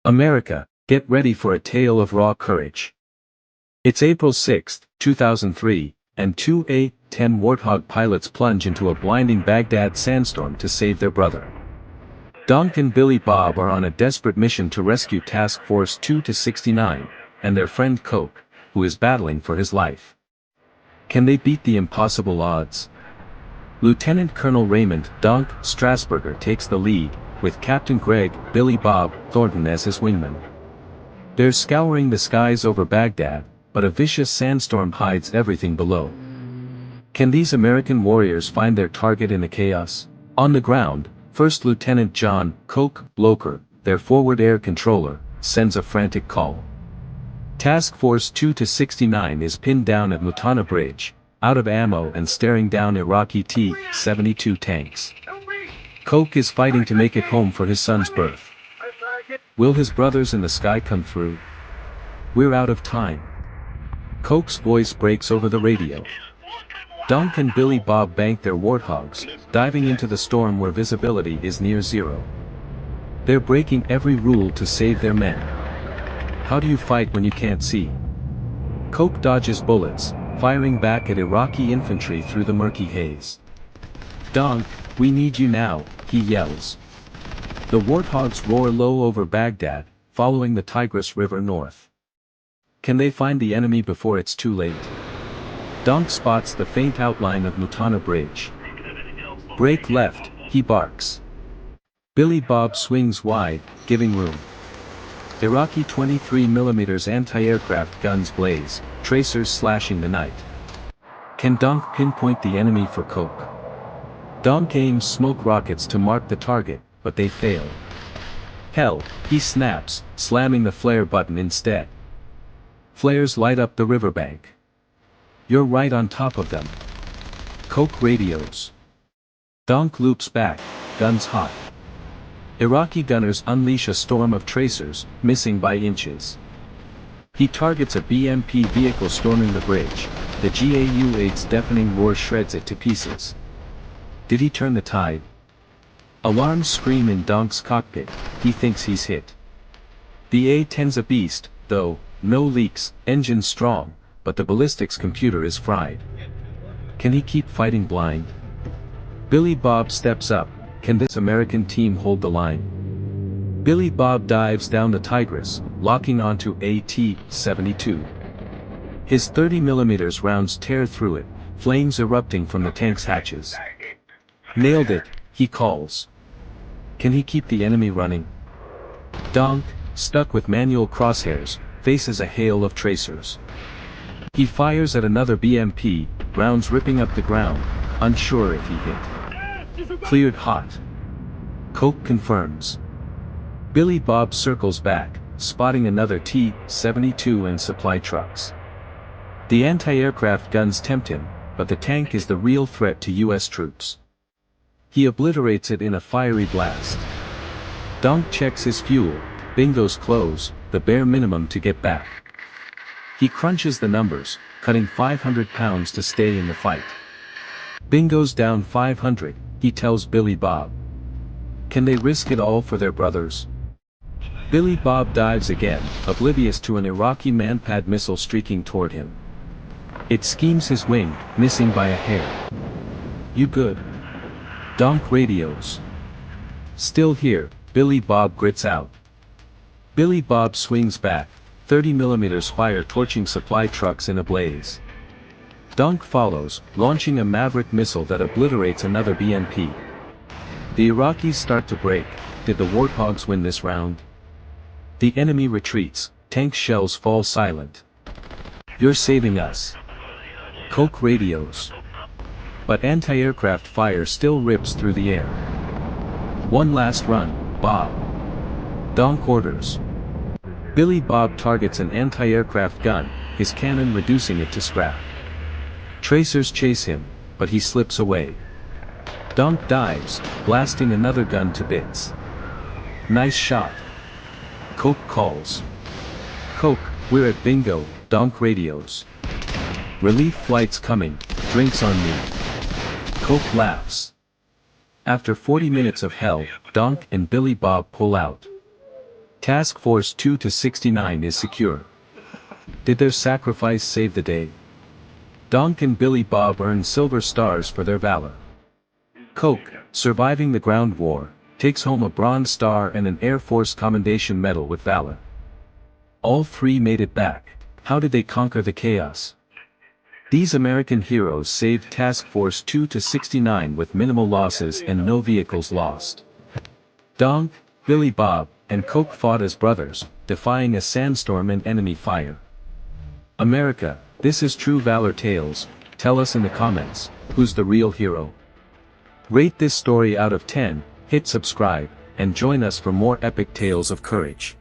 America, get ready for a tale of raw courage. It's April 6, 2003, and two A-10 Warthog pilots plunge into a blinding Baghdad sandstorm to save their brother. Donk and Billy Bob are on a desperate mission to rescue Task Force 2-69, and their friend Coke, who is battling for his life. Can they beat the impossible odds? Lieutenant Colonel Raymond, Donk, Strasburger takes the lead, with Captain Greg, Billy Bob, Thornton as his wingman. They're scouring the skies over Baghdad, but a vicious sandstorm hides everything below. Can these American warriors find their target in the chaos? On the ground, First Lieutenant John Coke Blocher, their forward air controller, sends a frantic call. Task Force 2-69 is pinned down at Muthanna Bridge, out of ammo and staring down Iraqi T-72 tanks. Coke is fighting to make it home for his son's birth. Will his brothers in the sky come through? We're out of time. Coke's voice breaks over the radio. Donk and Billy Bob bank their Warthogs, diving into the storm where visibility is near zero. They're breaking every rule to save their men. How do you fight when you can't see? Coke dodges bullets, firing back at Iraqi infantry through the murky haze. Donk, we need you now, he yells. The Warthogs roar low over Baghdad, following the Tigris River north. Can they find the enemy before it's too late? Donk spots the faint outline of Muthanna Bridge. Break left, he barks. Billy Bob swings wide, giving room. Iraqi 23mm anti-aircraft guns blaze, tracers slashing the night. Can Donk pinpoint the enemy for Coke? Donk aims smoke rockets to mark the target, but they fail. Hell, he snaps, slamming the flare button instead. Flares light up the riverbank. You're right on top of them. Coke radios. Donk loops back, guns hot. Iraqi gunners unleash a storm of tracers, missing by inches. He targets a BMP vehicle storming the bridge. The GAU-8's deafening roar shreds it to pieces. Did he turn the tide? Alarms scream in Donk's cockpit, he thinks he's hit. The A-10's a beast, though, no leaks, engine strong, but the ballistics computer is fried. Can he keep fighting blind? Billy Bob steps up, can this American team hold the line? Billy Bob dives down the Tigris, locking onto A-10 His 30mm rounds tear through it, flames erupting from the tank's hatches. Nailed it, he calls. Can he keep the enemy running? Donk, stuck with manual crosshairs, faces a hail of tracers. He fires at another BMP, rounds ripping up the ground, unsure if he hit. Cleared hot. Coke confirms. Billy Bob circles back, spotting another T-72 and supply trucks. The anti-aircraft guns tempt him, but the tank is the real threat to US troops. He obliterates it in a fiery blast. Donk checks his fuel, bingos close, the bare minimum to get back. He crunches the numbers, cutting 500 pounds to stay in the fight. Bingo's down 500, he tells Billy Bob. Can they risk it all for their brothers? Billy Bob dives again, oblivious to an Iraqi MANPAD missile streaking toward him. It schemes his wing, missing by a hair. You good? Donk radios. Still here, Billy Bob grits out. Billy Bob swings back, 30mm fire torching supply trucks in a blaze. Donk follows, launching a Maverick missile that obliterates another BMP. The Iraqis start to break. Did the Warthogs win this round? The enemy retreats, tank shells fall silent. You're saving us. Coke radios. But anti-aircraft fire still rips through the air. One last run, Bob. Donk orders. Billy Bob targets an anti-aircraft gun, his cannon reducing it to scrap. Tracers chase him, but he slips away. Donk dives, blasting another gun to bits. Nice shot. Coke calls. Coke, we're at bingo, Donk radios. Relief flights coming, drinks on me. Coke laughs. After 40 minutes of hell, Donk and Billy Bob pull out. Task Force 2-69 is secure. Did their sacrifice save the day? Donk and Billy Bob earn silver stars for their valor. Coke, surviving the ground war, takes home a Bronze Star and an Air Force Commendation Medal with valor. All three made it back. How did they conquer the chaos? These American heroes saved Task Force 2-69 with minimal losses and no vehicles lost. Donk, Billy Bob, and Coke fought as brothers, defying a sandstorm and enemy fire. America, this is true valor tales. Tell us in the comments, who's the real hero? Rate this story out of 10, hit subscribe, and join us for more epic tales of courage.